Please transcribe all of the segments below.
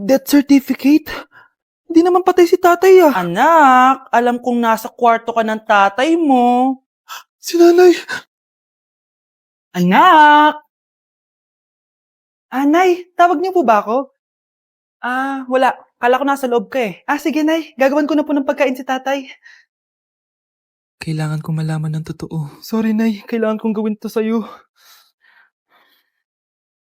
Death certificate? Hindi naman patay si tatay ah. Anak, alam kong nasa kwarto ka ng tatay mo. Si nanay. Anak! Nay, tawag niyo po ba ako? Wala. Kala ko nasa loob ka eh. Sige, Nay. Gagawan ko na po ng pagkain si tatay. Kailangan ko malaman ng totoo. Sorry, Nay. Kailangan kong gawin to sa'yo.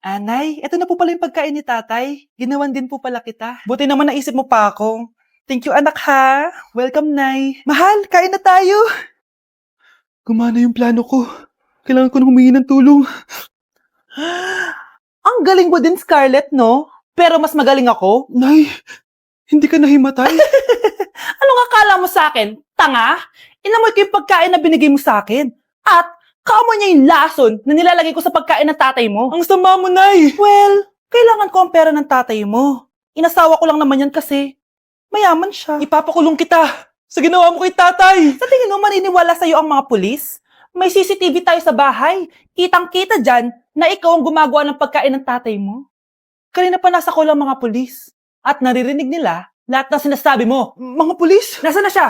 Nay, ito na po pala yung pagkain ni tatay. Ginawan din po pala kita. Buti naman naisip mo pa ako. Thank you, anak ha. Welcome, Nay. Mahal, kain na tayo. Gumana yung plano ko. Kailangan ko na humingi ng tulong. Ang galing mo din, Scarlett, no? Pero mas magaling ako. Nay, hindi ka nahimatay? Anong akala mo sa akin? Tanga? Inamoy ko yung pagkain na binigay mo sa akin. At kaamoy niya yung lason na nilalagay ko sa pagkain ng tatay mo. Ang sama mo, Nay! Well, kailangan ko ang pera ng tatay mo. Inasawa ko lang naman yan kasi mayaman siya. Ipapakulong kita sa ginawa mo kay tatay! Sa tingin mo maniniwala sa'yo ang mga pulis? May CCTV tayo sa bahay. Kitang-kita dyan na ikaw ang gumagawa ng pagkain ng tatay mo. Kanina pa nasa kulang mga pulis. At naririnig nila lahat ng sinasabi mo. Mga pulis? Nasaan na siya?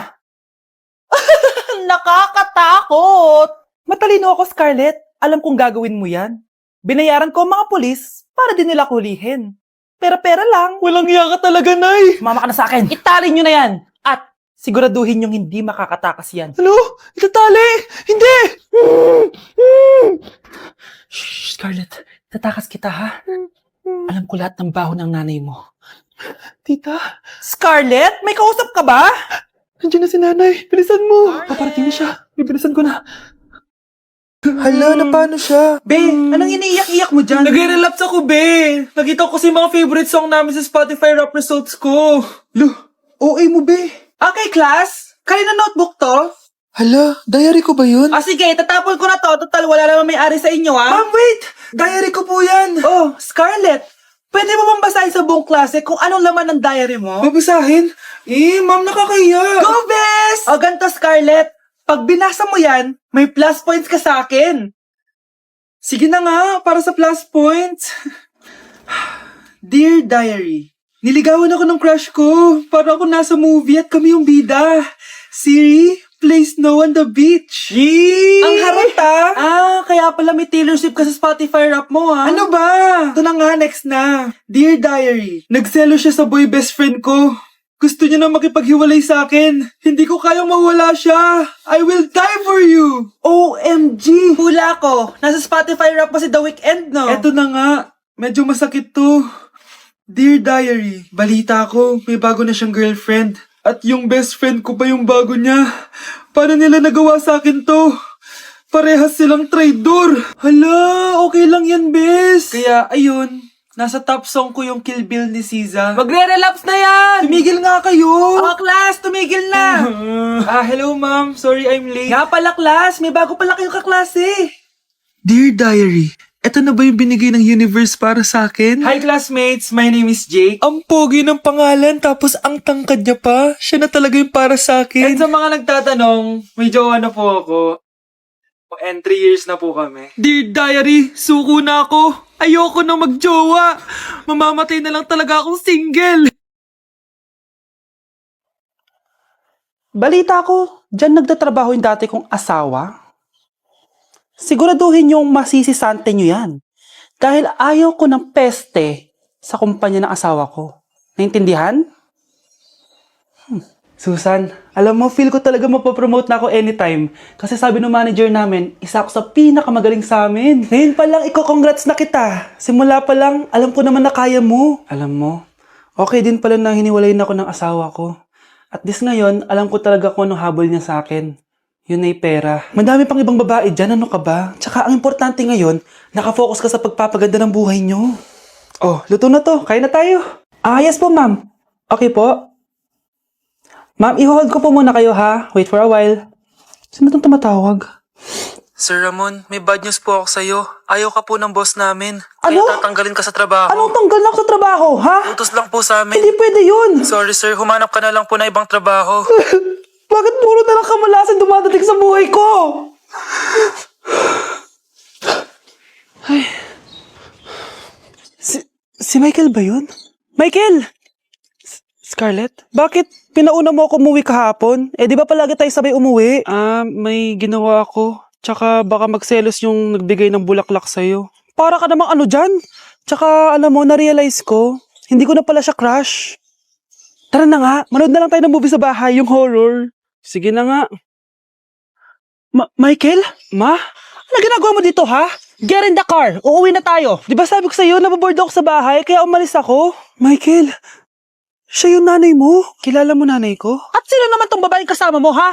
Nakakatakot! Matalino ako, Scarlett. Alam kong gagawin mo yan. Binayaran ko ang mga pulis para din nila kulihin. Pera-pera lang. Walang iya ka talaga, Nay! Mama ka na sa akin. Itali nyo na yan. At siguraduhin yung hindi makakatakas yan. Ano? Itatali! Hindi! Shh, Scarlett. Tatakas kita, ha? Alam ko lahat ng baho ng nanay mo. Tita, Scarlett, may kausap ka ba? nandiyan na si nanay. Bilisan mo. Paparating na siya. Bibilisan ko na. Hala, na paano siya? Be, anong iniiyak-iyak mo dyan? Nagre-relapse ako, be. Nakita ko kasi mga favorite song namin sa Spotify rap results ko. Lo, OA mo, be. Okay, class. Kanina notebook to? Hala, diary ko ba yun? Sige, tatapon ko na to. Total, wala naman may-ari sa inyo, ha? Ma'am, wait! Diary ko po yan. Oh, Scarlett. Pwede mo bang basahin sa buong klase kung anong laman ng diary mo? Babasahin? Ma'am, nakakahiya. Go, Bes! O, ganito, Scarlett. Pag binasa mo yan, may plus points ka sa akin. Sige na nga, para sa plus points. Dear Diary, niligawan ako ng crush ko. Para ako nasa movie at kami yung bida. Siri, play Snow on the Beach. Yee! Ang harot, kaya pala may Taylor Swift ka sa Spotify rap mo, ha? Ano ba? Ito na nga, next na. Dear Diary, nagselo siya sa boy best friend ko. Gusto niya na makipaghiwalay sa akin. Hindi ko kayang mawala siya. I will die for you. OMG! Hula ko. Nasa Spotify rap pa si The Weeknd, no? Eto na nga. Medyo masakit to. Dear Diary, balita ko, may bago na siyang girlfriend. At yung best friend ko pa yung bago niya. Paano nila nagawa sa akin to? Parehas silang traidor. Hala, okay lang yan, bes. Kaya, ayun, nasa top song ko yung Kill Bill ni SZA. Magre-relapse na yan! Tumigil nga kayo! Class, tumigil na! Hello ma'am. Sorry I'm late. Nga pala, class. May bago pala kayong kaklase. Dear Diary, eto na ba yung binigay ng universe para sa akin? Hi classmates, my name is Jake. Ang pogi ng pangalan tapos ang tangkad niya pa. Siya na talaga yung para sa akin. And sa mga nagtatanong, may jowa na po ako. And 3 years na po kami. Dear Diary, suko na ako. Ayoko na magjowa. Mamamatay na lang talaga akong single. Balita ko, dyan nagtatrabaho yung dati kong asawa. Siguraduhin yung masisisante nyo yan. Dahil ayaw ko ng peste sa kumpanya ng asawa ko. Naintindihan? Susan, alam mo, feel ko talaga mapapromote na ako anytime. Kasi sabi ng manager namin, isa ako sa pinakamagaling sa amin. Ngayon pa lang, congrats na kita. Simula pa lang, alam ko naman na kaya mo. Alam mo, okay din pala na hiniwalayin ako ng asawa ko. At this ngayon, alam ko talaga kung anong habol niya sa akin. Yun ay pera. Madami pang ibang babae dyan, ano ka ba? Tsaka ang importante ngayon, nakafocus ka sa pagpapaganda ng buhay nyo. Oh, luto na to. Kaya na tayo. Yes po, ma'am. Okay po. Ma'am, i-hold ko po muna kayo, ha? Wait for a while. Sino itong tumatawag? Sir Ramon, may bad news po ako sa'yo. Ayaw ka po ng boss namin. Ano? Kaya tatanggalin ka sa trabaho. Anong tanggal na ako sa trabaho, ha? Utos lang po sa amin. Hindi pwede yun. Sorry sir, humanap ka na lang po na ibang trabaho. Bakit puro na lang kamalasan dumadating sa buhay ko? Ay. Si Michael ba yun? Michael! Scarlett, bakit pinauna mo ako umuwi kahapon? Eh di ba palagi tayo sabay umuwi? May ginawa ako. Tsaka baka magselos yung nagbigay ng bulaklak sa'yo. Para ka namang ano dyan? Tsaka alam mo, na-realize ko, hindi ko na pala siya crush. Tara na nga, manood na lang tayo ng movie sa bahay, yung horror. Sige na nga. Michael? Ma? Ano ginagawa mo dito, ha? Get in the car, uuwi na tayo. Di ba sabi ko sa'yo, nababoard ako sa bahay, kaya umalis ako? Michael, siya yung nanay mo? Kilala mo nanay ko? At sino naman tong babaeng kasama mo, ha?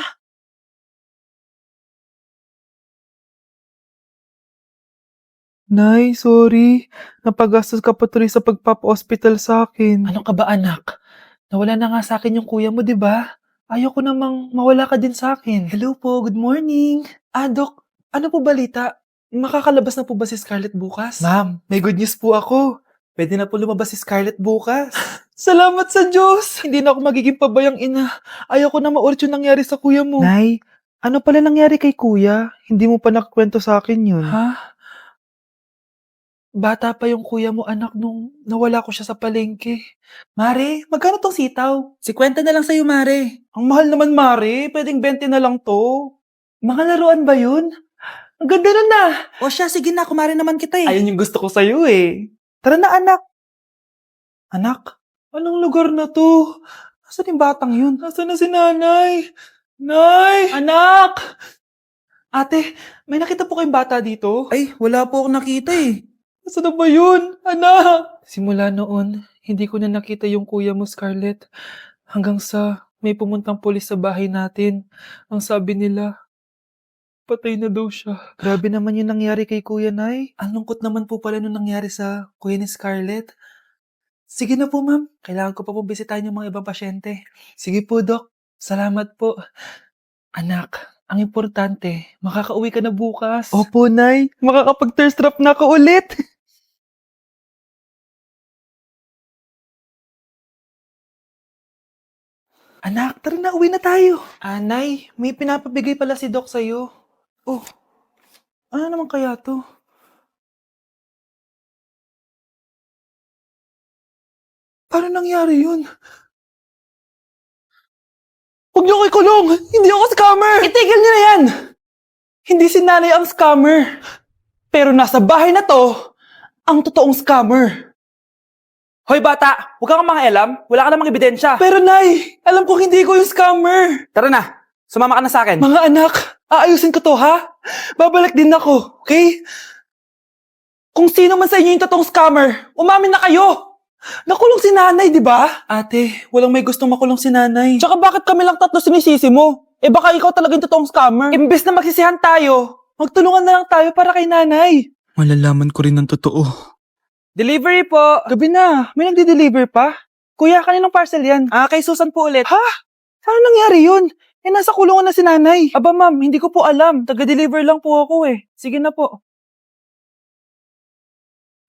Nay, sorry. Napagastos ka pa tuloy sa pagpapa-hospital sa akin. Ano ka ba, anak? Nawala na nga sa akin yung kuya mo, di ba? Ayoko namang mawala ka din sa akin. Hello po, good morning. Dok, ano po balita? Makakalabas na po ba si Scarlett bukas? Ma'am, may good news po ako. Pwede na po lumabas si Scarlett bukas. Salamat sa Diyos! Hindi na ako magiging pabayang ina. Ayoko na maulit yung nangyari sa kuya mo. Nay, ano pala nangyari kay kuya? Hindi mo pa nakakwento sa akin yun. Ha? Bata pa yung kuya mo, anak, nung nawala ko siya sa palengke. Mare, magkano tong sitaw? 50 na lang sa'yo, Mare. Ang mahal naman, Mare. Pwedeng 20 na lang to. Mga laruan ba yun? Ang ganda nun na. O siya, sige na, kumare naman kita eh. Ayun yung gusto ko sa'yo eh. Tara na, anak. Anak, anong lugar na to? Nasaan yung batang yun? Nasaan na si nanay? Nay! Anak! Ate, may nakita po kayong bata dito? Ay, wala po akong nakita eh. Nasaan na ba yun? Anak! Simula noon, hindi ko na nakita yung kuya mo, Scarlett. Hanggang sa may pumuntang pulis sa bahay natin. Ang sabi nila, patay na daw siya. Grabe naman yung nangyari kay Kuya Nay. Ang lungkot naman po pala nung nangyari sa kuya ni Scarlett. Sige na po, ma'am. Kailangan ko pa po bisitahin yung mga ibang pasyente. Sige po, Dok. Salamat po. Anak, ang importante, makakauwi ka na bukas. Opo, Nay. Makakapag-thirst trap na ako ulit. Anak, tara na, uwi na tayo. Nay, may pinapabigay pala si Doc sa'yo. Oh, ano naman kaya to? Paano nangyari yun? Huwag niyo ko ikulong! Hindi ako scammer! Itigil niyo na yan! Hindi si nanay ang scammer. Pero nasa bahay na to, ang totoong scammer. Hoy bata, huwag kang mangialam. Wala ka namang ebidensya. Pero nay, alam ko hindi ko yung scammer. Tara na, sumama ka na sa akin. Mga anak, aayusin ko to ha? Babalik din ako, okay? Kung sino man sa inyo yung totoong scammer, umamin na kayo! Nakulong si nanay, di ba? Ate, walang may gustong makulong si nanay. Tsaka bakit kami lang tatlo sinisisi mo? Eh baka ikaw talaga yung totoong scammer. Imbes na magsisihan tayo, magtulungan na lang tayo para kay nanay. Malalaman ko rin ang totoo. Delivery po! Gabi na, may nagde-deliver pa? Kuya, kaninong parcel yan? Kay Susan po ulit. Ha? Saan nangyari yun? Eh nasa kulungan na si nanay. Aba ma'am, hindi ko po alam. Taga-deliver lang po ako eh. Sige na po.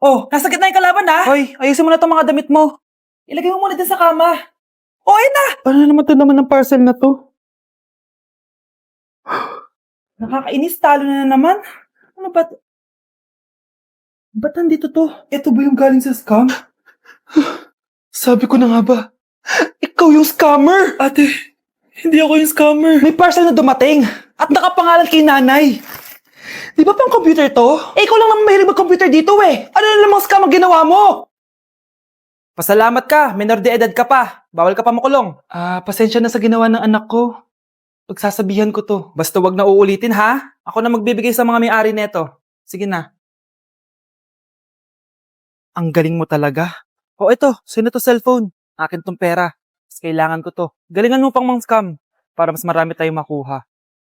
Oh, nasa gitna yung kalaban ha? Hoy, ayusin mo na itong mga damit mo. Ilagay mo muna din sa kama. Oh, ayun na! Paano naman ito naman ng parcel na to? Nakakainis, talo na naman. Ano ba? Ba't nandito to? Ito ba yung galing sa scam? Sabi ko na nga ba, ikaw yung scammer! Ate, hindi ako yung scammer. May parcel na dumating at nakapangalan kay nanay. Di ba pang computer to? Eh, ikaw lang naman mahilig mag-computer dito eh. Ano na namang scam ang ginawa mo? Pasalamat ka, minor de edad ka pa. Bawal ka pa makulong. Pasensya na sa ginawa ng anak ko. Pagsasabihan ko to. Basta wag na uulitin ha. Ako na magbibigay sa mga may-ari neto. Sige na. Ang galing mo talaga. O ito, sino to cellphone? Akin tong pera. Mas kailangan ko to. Galingan mo pang mang-scam para mas marami tayong makuha.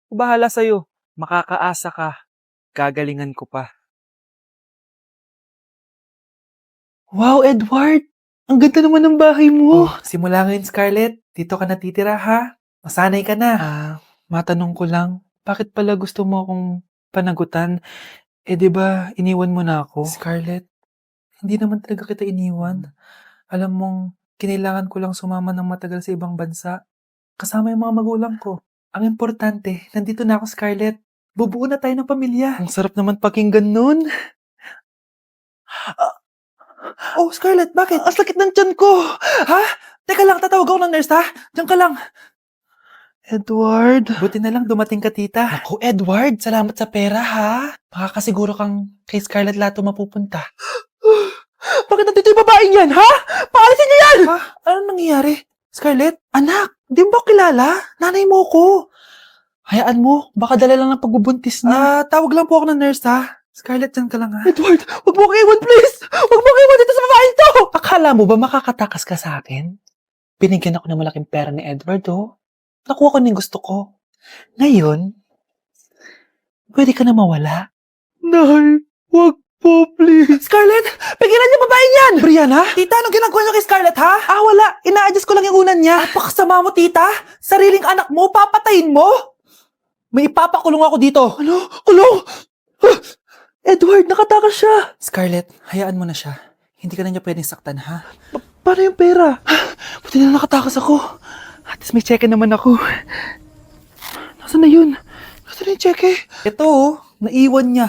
Bahala sa'yo. Makakaasa ka. Gagalingan ko pa. Wow, Edward! Ang ganda naman ng bahay mo. Simula ngayon, Scarlett. Dito ka natitira, ha? Masanay ka na. Matanong ko lang, bakit pala gusto mo akong panagutan? Eh, di ba iniwan mo na ako? Scarlett, hindi naman talaga kita iniwan. Alam mong, kinailangan ko lang sumama ng matagal sa ibang bansa. Kasama yung mga magulang ko. Ang importante, nandito na ako, Scarlett. Bubuo na tayo ng pamilya. Ang sarap naman pakinggan nun. Oh, Scarlett, bakit? Ang sakit ng tiyan ko. Ha? Teka lang, tatawag ako ng nurse, ha? Diyan ka lang. Edward? Buti na lang dumating ka, tita. Naku, Edward, salamat sa pera, ha? Makakasiguro kang kay Scarlett Lato mapupunta. Bakit nandito yung babaeng yan, ha? Paalisin niyo yan! Ha? Anong nangyayari? Scarlett, anak, di mo ba kilala? Nanay mo ko. Hayaan mo, baka dala lang ng pagbubuntis niya. Tawag lang po ako ng nurse, ha? Scarlett, dyan ka lang, ha? Edward, wag mo ko iwan, please! Wag mo ko iwan dito sa babaeng to! Akala mo ba makakatakas ka sa akin? Binigyan ako ng malaking pera ni Edward, oh. Nakuha ko na yung gusto ko. Ngayon, pwede ka na mawala. Nay, wag po, please. Scarlett, pigilan niyo babaeng yan! Brianna? Tita, anong ginagawa niyo kay Scarlett, ha? Wala. Ina-adjust ko lang yung unan niya. Napakasama mo, tita. Sariling anak mo, papatayin mo? May ipapakulong ako dito. Ano? Kulong? Edward, nakatakas siya. Scarlett, hayaan mo na siya. Hindi ka na niya pwedeng saktan, ha? Paano yung pera? Buti na nakatakas ako. At least may cheque naman ako. Nasaan na yun? Nasaan na yung cheque? Ito, naiwan niya.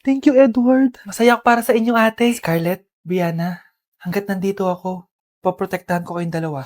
Thank you, Edward. Masaya ako para sa inyo, ate. Scarlett, Brianna, hanggat nandito ako, poprotektahan ko kayong dalawa.